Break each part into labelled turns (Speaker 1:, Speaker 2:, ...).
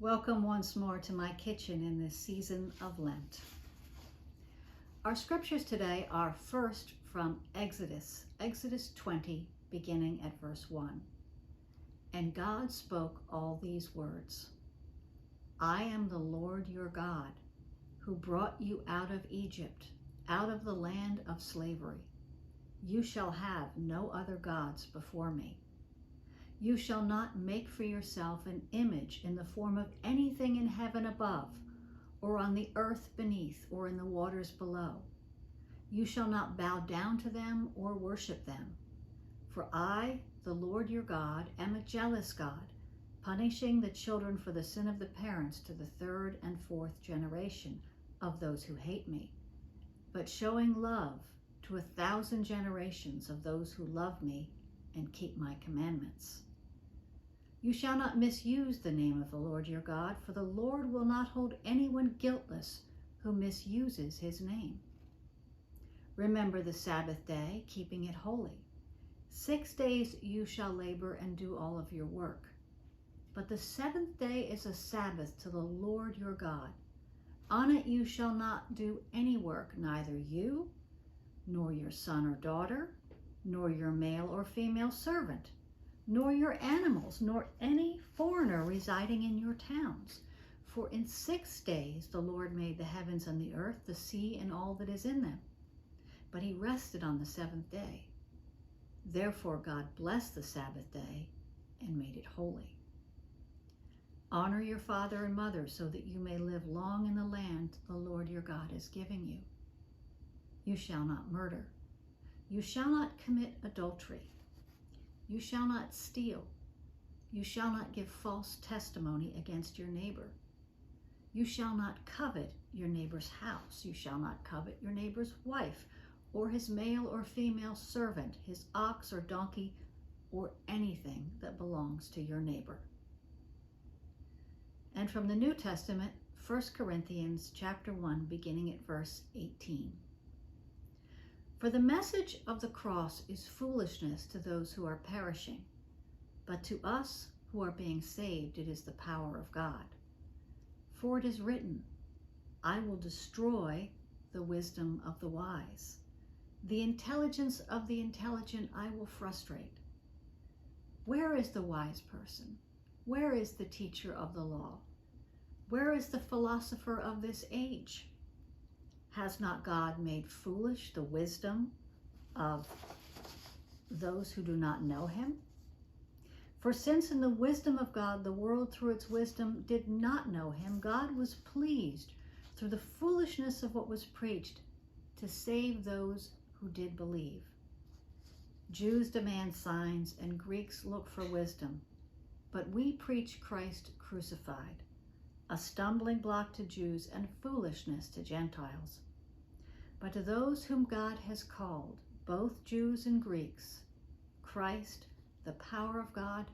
Speaker 1: Welcome once more to my kitchen in this season of Lent. Our scriptures today are first from Exodus 20, beginning at verse 1. And God spoke all these words. I am the Lord your God, who brought you out of Egypt, out of the land of slavery. You shall have no other gods before me. You shall not make for yourself an image in the form of anything in heaven above, or on the earth beneath, or in the waters below. You shall not bow down to them or worship them. For I, the Lord your God, am a jealous God, punishing the children for the sin of the parents to the third and fourth generation of those who hate me, but showing love to 1,000 generations of those who love me and keep my commandments. You shall not misuse the name of the Lord your God, for the Lord will not hold anyone guiltless who misuses his name. Remember the Sabbath day, keeping it holy. 6 days you shall labor and do all of your work. But the seventh day is a Sabbath to the Lord your God. On it you shall not do any work, neither you, nor your son or daughter, nor your male or female servant, nor your animals, nor any foreigner residing in your towns. For in 6 days the Lord made the heavens and the earth, the sea, and all that is in them. But he rested on the seventh day. Therefore God blessed the Sabbath day and made it holy. Honor your father and mother so that you may live long in the land the Lord your God is giving you. You shall not murder. You shall not commit adultery. You shall not steal. You shall not give false testimony against your neighbor. You shall not covet your neighbor's house. You shall not covet your neighbor's wife, or his male or female servant, his ox or donkey, or anything that belongs to your neighbor. And from the New Testament, 1 Corinthians chapter 1, beginning at verse 18. For the message of the cross is foolishness to those who are perishing, but to us who are being saved it is the power of God. For it is written, I will destroy the wisdom of the wise. The intelligence of the intelligent I will frustrate. Where is the wise person? Where is the teacher of the law? Where is the philosopher of this age? Has not God made foolish the wisdom of those who do not know him? For since in the wisdom of God the world through its wisdom did not know him, God was pleased through the foolishness of what was preached to save those who did believe. Jews demand signs and Greeks look for wisdom, but we preach Christ crucified, a stumbling block to Jews and foolishness to Gentiles. But to those whom God has called, both Jews and Greeks, Christ, the power of God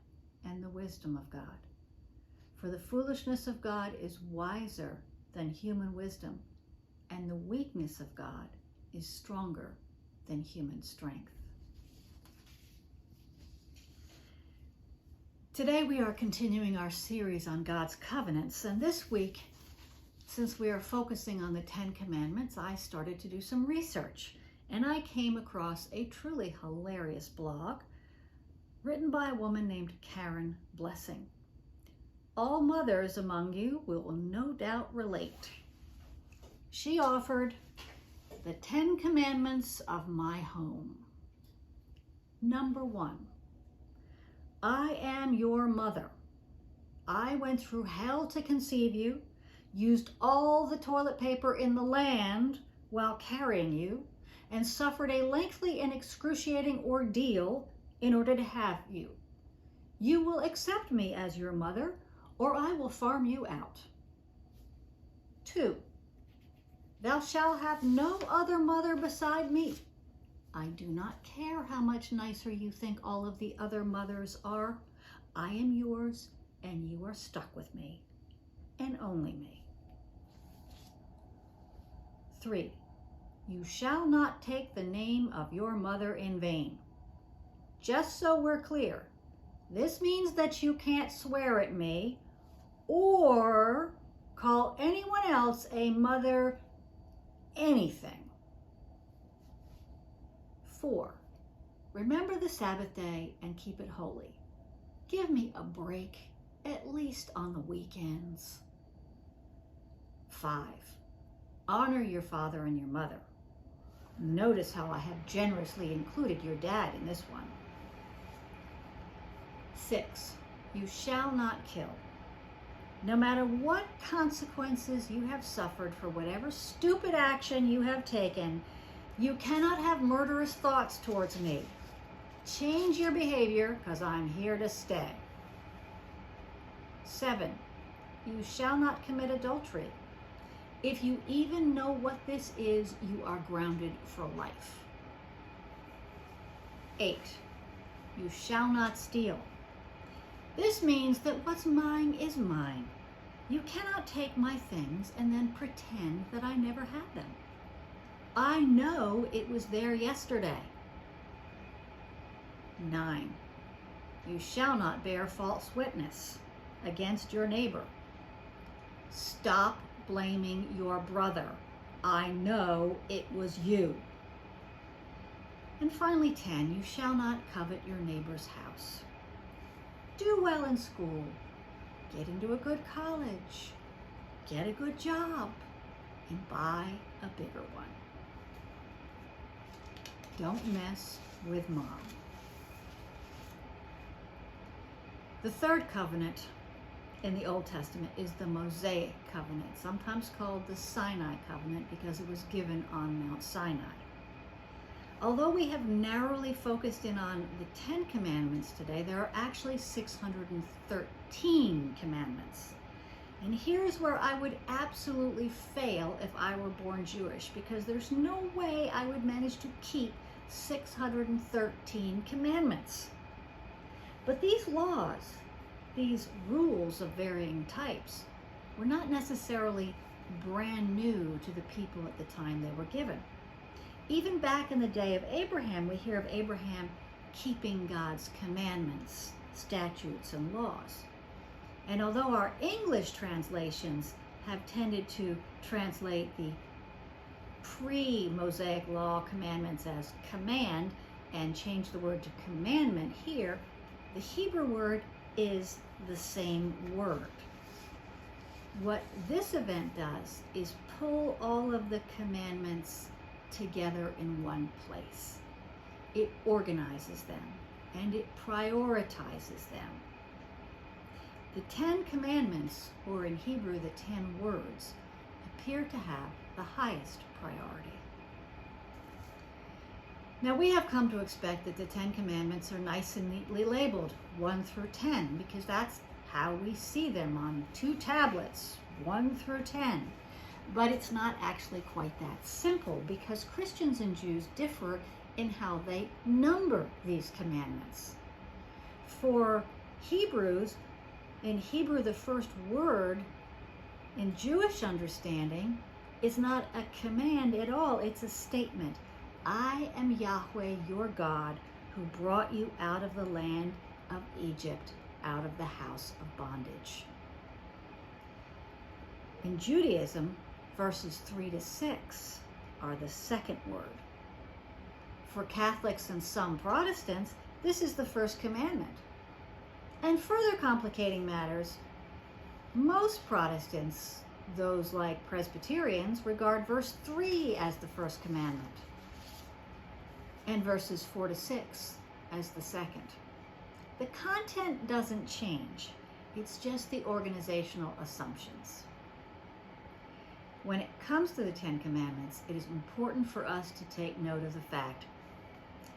Speaker 1: and the wisdom of God. For the foolishness of God is wiser than human wisdom, and the weakness of God is stronger than human strength. Today we are continuing our series on God's covenants, and this week, since we are focusing on the 10 Commandments, I started to do some research, and I came across a truly hilarious blog written by a woman named Karen Blessing. All mothers among you will no doubt relate. She offered the 10 Commandments of my home. Number 1, I am your mother. I went through hell to conceive you, used all the toilet paper in the land while carrying you, and suffered a lengthy and excruciating ordeal in order to have you. You will accept me as your mother, or I will farm you out. 2, thou shalt have no other mother beside me. I do not care how much nicer you think all of the other mothers are. I am yours, and you are stuck with me, and only me. 3, you shall not take the name of your mother in vain. Just so we're clear, this means that you can't swear at me or call anyone else a mother anything. 4, remember the Sabbath day and keep it holy. Give me a break, at least on the weekends. 5, honor your father and your mother. Notice how I have generously included your dad in this one. 6, you shall not kill. No matter what consequences you have suffered for whatever stupid action you have taken, you cannot have murderous thoughts towards me. Change your behavior, because I'm here to stay. 7, you shall not commit adultery. If you even know what this is, you are grounded for life. 8, you shall not steal. This means that what's mine is mine. You cannot take my things and then pretend that I never had them. I know it was there yesterday. 9, you shall not bear false witness against your neighbor. Stop blaming your brother. I know it was you. And finally, 10, you shall not covet your neighbor's house. Do well in school. Get into a good college. Get a good job. And buy a bigger one. Don't mess with mom. The third covenant in the Old Testament is the Mosaic Covenant, sometimes called the Sinai Covenant because it was given on Mount Sinai. Although we have narrowly focused in on the 10 commandments today, there are actually 613 commandments. And here's where I would absolutely fail if I were born Jewish, because there's no way I would manage to keep 613 commandments. But these laws, these rules of varying types, were not necessarily brand new to the people at the time they were given. Even back in the day of Abraham, we hear of Abraham keeping God's commandments, statutes, and laws. And although our English translations have tended to translate the pre-Mosaic law commandments as command and change the word to commandment here, the Hebrew word is the same word. What this event does is pull all of the commandments together in one place. It organizes them and it prioritizes them. The 10 commandments, or in Hebrew the 10 words, appear to have the highest priority. Now we have come to expect that the 10 commandments are nice and neatly labeled 1 through 10 because that's how we see them on 2 tablets, 1 through 10. But it's not actually quite that simple because Christians and Jews differ in how they number these commandments. For Hebrews, in Hebrew, the first word in Jewish understanding is not a command at all, it's a statement. I am Yahweh, your God, who brought you out of the land of Egypt, out of the house of bondage. In Judaism, verses 3 to 6 are the second word. For Catholics and some Protestants, this is the first commandment. And further complicating matters, most Protestants, those like Presbyterians, regard verse 3 as the first commandment and verses 4 to 6 as the second. The content doesn't change. It's just the organizational assumptions. When it comes to the 10 Commandments, it is important for us to take note of the fact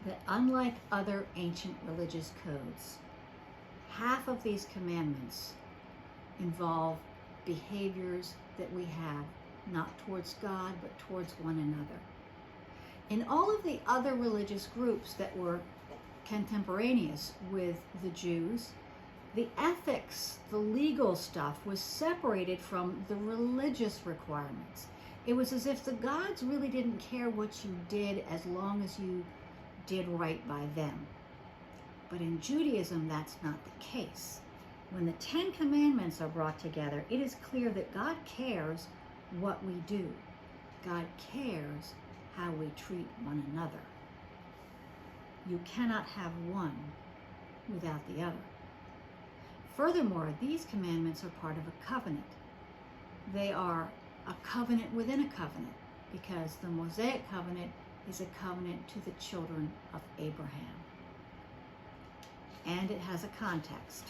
Speaker 1: that unlike other ancient religious codes, half of these commandments involve behaviors that we have not towards God, but towards one another. In all of the other religious groups that were contemporaneous with the Jews, the ethics, the legal stuff was separated from the religious requirements. It was as if the gods really didn't care what you did as long as you did right by them. But in Judaism, that's not the case. When the 10 Commandments are brought together, it is clear that God cares what we do. God cares how we treat one another. You cannot have one without the other. Furthermore, these commandments are part of a covenant. They are a covenant within a covenant, because the Mosaic Covenant is a covenant to the children of Abraham. And it has a context.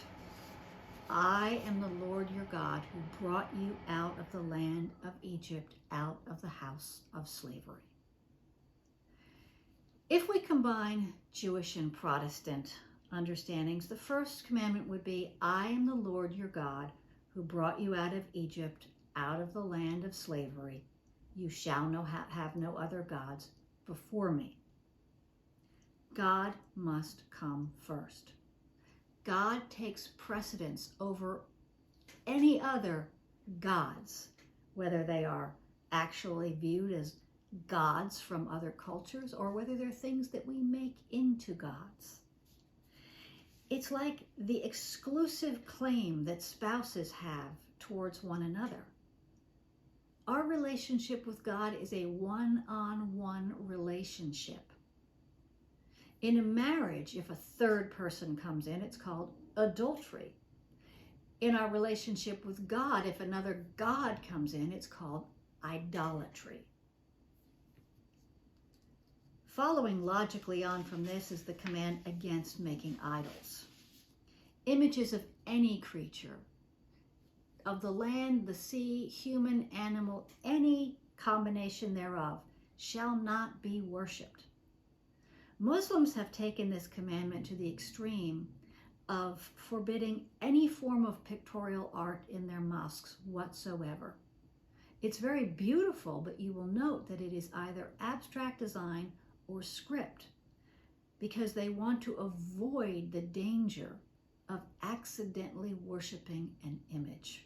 Speaker 1: I am the Lord your God who brought you out of the land of Egypt, out of the house of slavery. If we combine Jewish and Protestant understandings, the first commandment would be, I am the Lord your God who brought you out of Egypt, out of the land of slavery. You shall have no other gods before me. God must come first. God takes precedence over any other gods, whether they are actually viewed as gods from other cultures or whether they're things that we make into gods. It's like the exclusive claim that spouses have towards one another. Our relationship with God is a one-on-one relationship. In a marriage, if a third person comes in, it's called adultery. In our relationship with God, if another God comes in, it's called idolatry. Following logically on from this is the command against making idols. Images of any creature, of the land, the sea, human, animal, any combination thereof, shall not be worshipped. Muslims have taken this commandment to the extreme of forbidding any form of pictorial art in their mosques whatsoever. It's very beautiful, but you will note that it is either abstract design or script, because they want to avoid the danger of accidentally worshiping an image.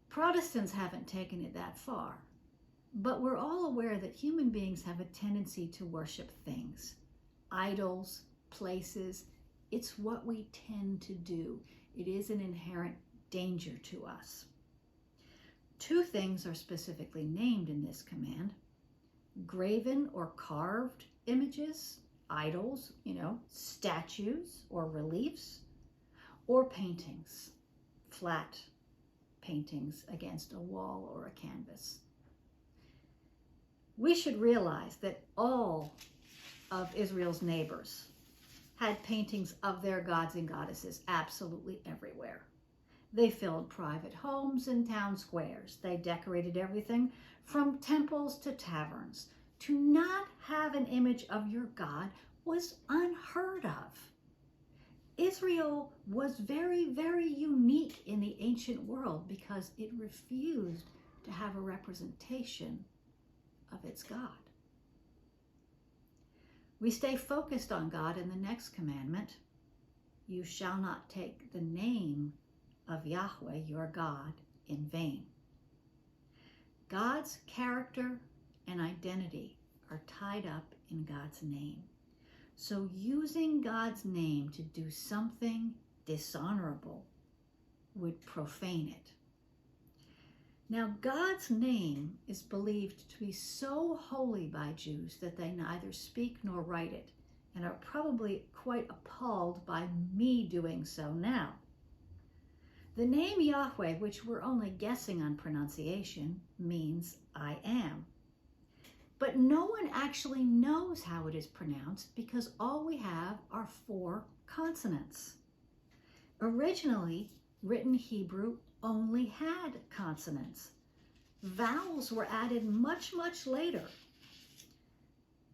Speaker 1: Protestants haven't taken it that far, but we're all aware that human beings have a tendency to worship things, idols, places. It's what we tend to do. It is an inherent danger to us. Two things are specifically named in this command: graven or carved images, idols, statues or reliefs, or paintings, flat paintings against a wall or a canvas. We should realize that all of Israel's neighbors had paintings of their gods and goddesses absolutely everywhere. They filled private homes and town squares. They decorated everything from temples to taverns. To not have an image of your God was unheard of. Israel was very, very unique in the ancient world because it refused to have a representation of its God. We stay focused on God in the next commandment: you shall not take the name of Yahweh, your God, in vain. God's character and identity are tied up in God's name. So using God's name to do something dishonorable would profane it. Now, God's name is believed to be so holy by Jews that they neither speak nor write it, and are probably quite appalled by me doing so now. The name Yahweh, which we're only guessing on pronunciation, means I am. But no one actually knows how it is pronounced because all we have are 4 consonants. Originally, written Hebrew only had consonants. Vowels were added much, much later.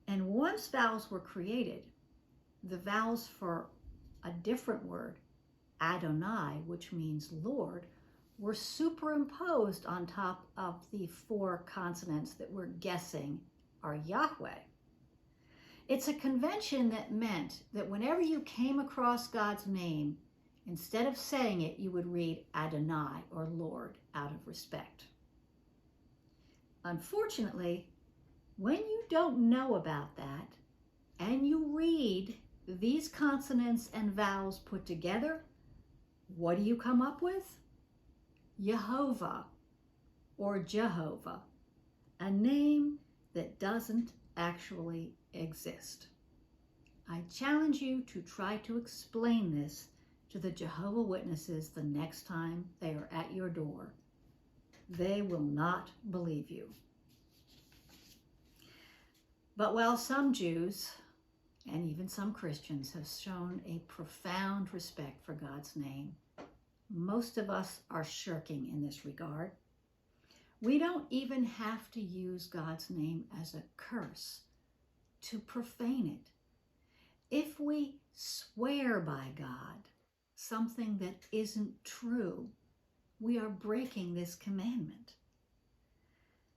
Speaker 1: And once vowels were created, the vowels for a different word, Adonai, which means Lord, were superimposed on top of the 4 consonants that we're guessing are Yahweh. It's a convention that meant that whenever you came across God's name, instead of saying it, you would read Adonai, or Lord, out of respect. Unfortunately, when you don't know about that, and you read these consonants and vowels put together, What do you come up with? Yehovah or Jehovah, a name that doesn't actually exist. I challenge you to try to explain this to the Jehovah Witnesses the next time they are at your door. They will not believe you. But while some Jews and even some Christians have shown a profound respect for God's name, most of us are shirking in this regard. We don't even have to use God's name as a curse to profane it. If we swear by God something that isn't true, we are breaking this commandment.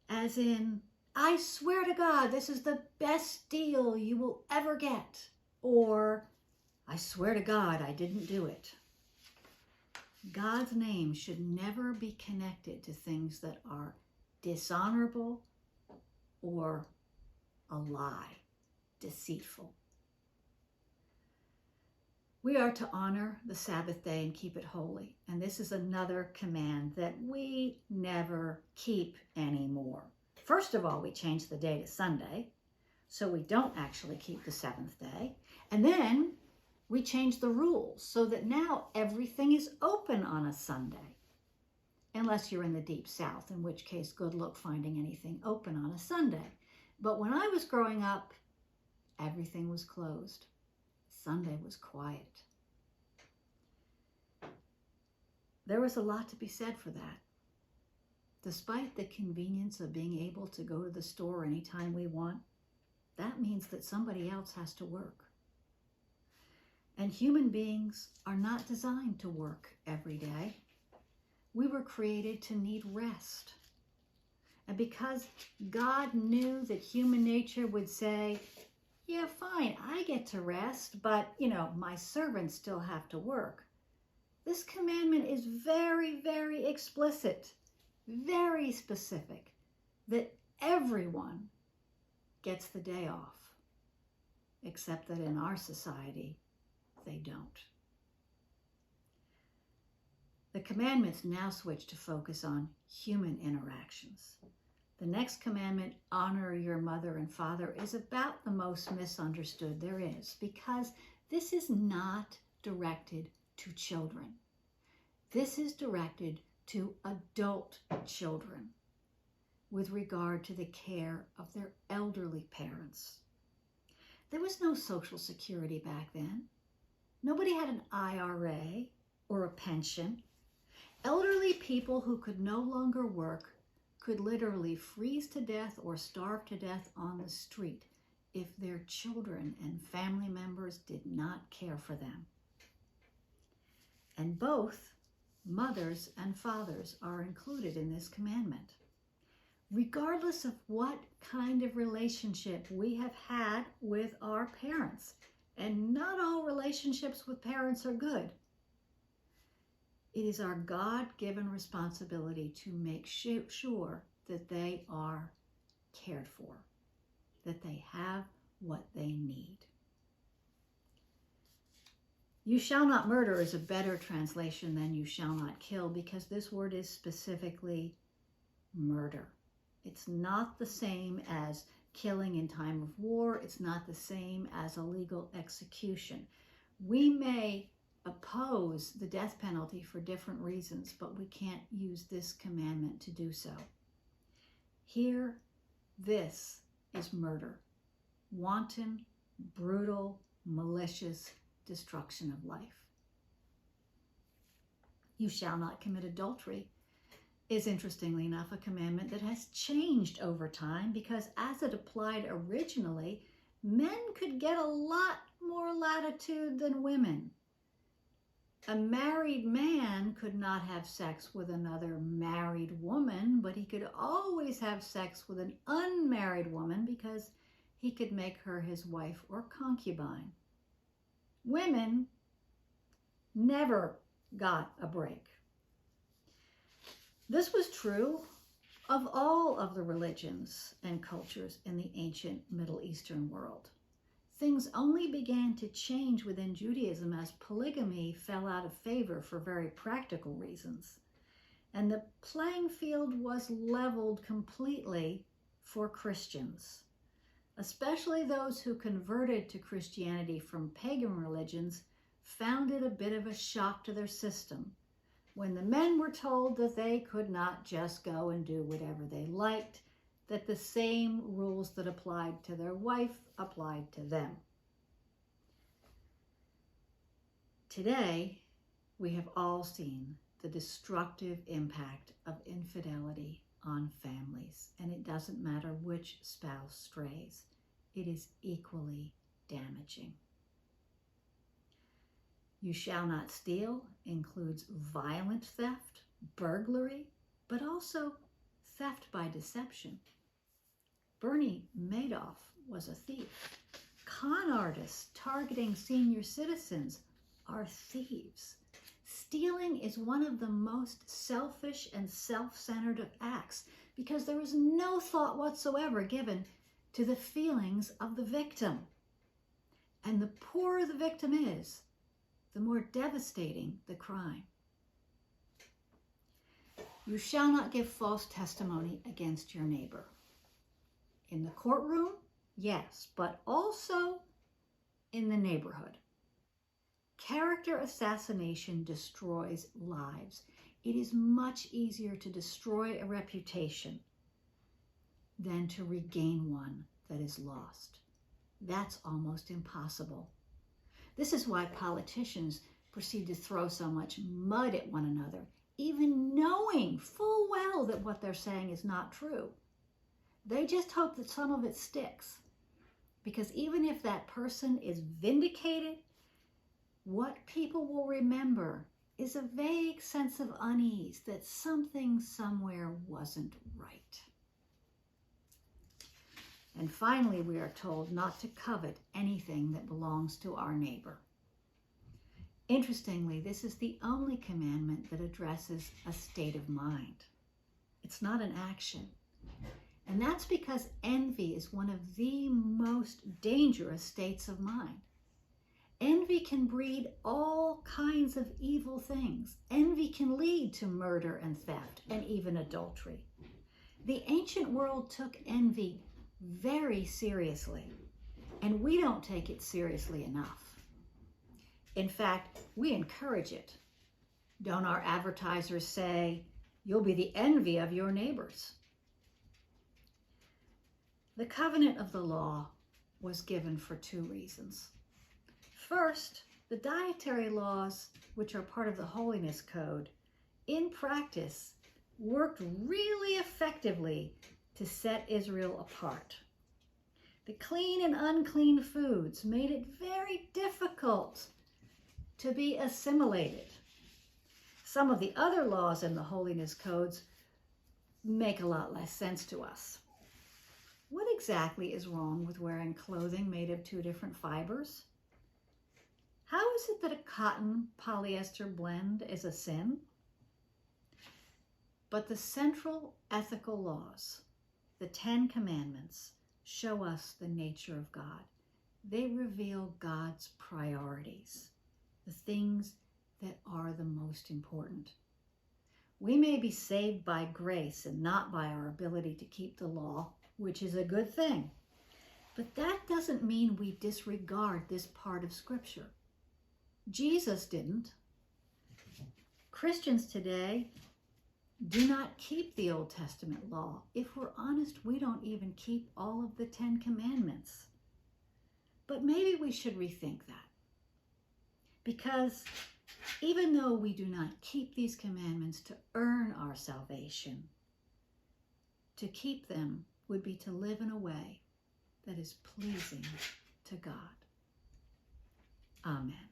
Speaker 1: As in, I swear to God, this is the best deal you will ever get. Or, I swear to God, I didn't do it. God's name should never be connected to things that are dishonorable or a lie, deceitful. We are to honor the Sabbath day and keep it holy. And this is another command that we never keep anymore. First of all, we changed the day to Sunday, so we don't actually keep the seventh day. And then we changed the rules so that now everything is open on a Sunday. Unless you're in the deep south, in which case good luck finding anything open on a Sunday. But when I was growing up, everything was closed. Sunday was quiet. There was a lot to be said for that. Despite the convenience of being able to go to the store anytime we want, that means that somebody else has to work. And human beings are not designed to work every day. We were created to need rest. And because God knew that human nature would say, yeah, fine, I get to rest, but, my servants still have to work. This commandment is very, very explicit, very specific, that everyone gets the day off, except that in our society, they don't. The commandments now switch to focus on human interactions. The next commandment, honor your mother and father, is about the most misunderstood there is, because this is not directed to children. This is directed to adult children with regard to the care of their elderly parents. There was no Social Security back then. Nobody had an IRA or a pension. Elderly people who could no longer work could literally freeze to death or starve to death on the street if their children and family members did not care for them. And both mothers and fathers are included in this commandment. Regardless of what kind of relationship we have had with our parents, and not all relationships with parents are good, it is our God-given responsibility to make sure that they are cared for, that they have what they need. You shall not murder is a better translation than you shall not kill, because this word is specifically murder. It's not the same as killing in time of war. It's not the same as a legal execution. We may oppose the death penalty for different reasons, but we can't use this commandment to do so. Here, this is murder. Wanton, brutal, malicious destruction of life. You shall not commit adultery is, interestingly enough, a commandment that has changed over time, because as it applied originally, men could get a lot more latitude than women. A married man could not have sex with another married woman, but he could always have sex with an unmarried woman because he could make her his wife or concubine. Women never got a break. This was true of all of the religions and cultures in the ancient Middle Eastern world. things only began to change within Judaism as polygamy fell out of favor for very practical reasons. And the playing field was leveled completely for Christians, especially those who converted to Christianity from pagan religions found it a bit of a shock to their system when the men were told that they could not just go and do whatever they liked, that the same rules that applied to their wife applied to them. Today, we have all seen the destructive impact of infidelity on families, and it doesn't matter which spouse strays. It is equally damaging. You shall not steal includes violent theft, burglary, but also theft by deception. Bernie Madoff was a thief. Con artists targeting senior citizens are thieves. Stealing is one of the most selfish and self-centered of acts because there is no thought whatsoever given to the feelings of the victim. And the poorer the victim is, the more devastating the crime. You shall not give false testimony against your neighbor. In the courtroom, yes, but also in the neighborhood. Character assassination destroys lives. It is much easier to destroy a reputation than to regain one that is lost. That's almost impossible. This is why politicians proceed to throw so much mud at one another, even knowing full well that what they're saying is not true. They just hope that some of it sticks, because even if that person is vindicated, what people will remember is a vague sense of unease that something somewhere wasn't right. And finally, we are told not to covet anything that belongs to our neighbor. Interestingly, this is the only commandment that addresses a state of mind. It's not an action. And that's because envy is one of the most dangerous states of mind. Envy can breed all kinds of evil things. Envy can lead to murder and theft and even adultery. The ancient world took envy very seriously, and we don't take it seriously enough. In fact, we encourage it. Don't our advertisers say, "You'll be the envy of your neighbors"? The covenant of the law was given for two reasons. First, the dietary laws, which are part of the Holiness Code, in practice worked really effectively to set Israel apart. The clean and unclean foods made it very difficult to be assimilated. Some of the other laws in the Holiness Codes make a lot less sense to us. What exactly is wrong with wearing clothing made of two different fibers? How is it that a cotton polyester blend is a sin? But the central ethical laws, the 10 Commandments, show us the nature of God. They reveal God's priorities, the things that are the most important. We may be saved by grace and not by our ability to keep the law, which is a good thing. But that doesn't mean we disregard this part of Scripture. Jesus didn't. Christians today do not keep the Old Testament law. If we're honest, we don't even keep all of the 10 Commandments. But maybe we should rethink that. Because even though we do not keep these commandments to earn our salvation, to keep them would be to live in a way that is pleasing to God. Amen.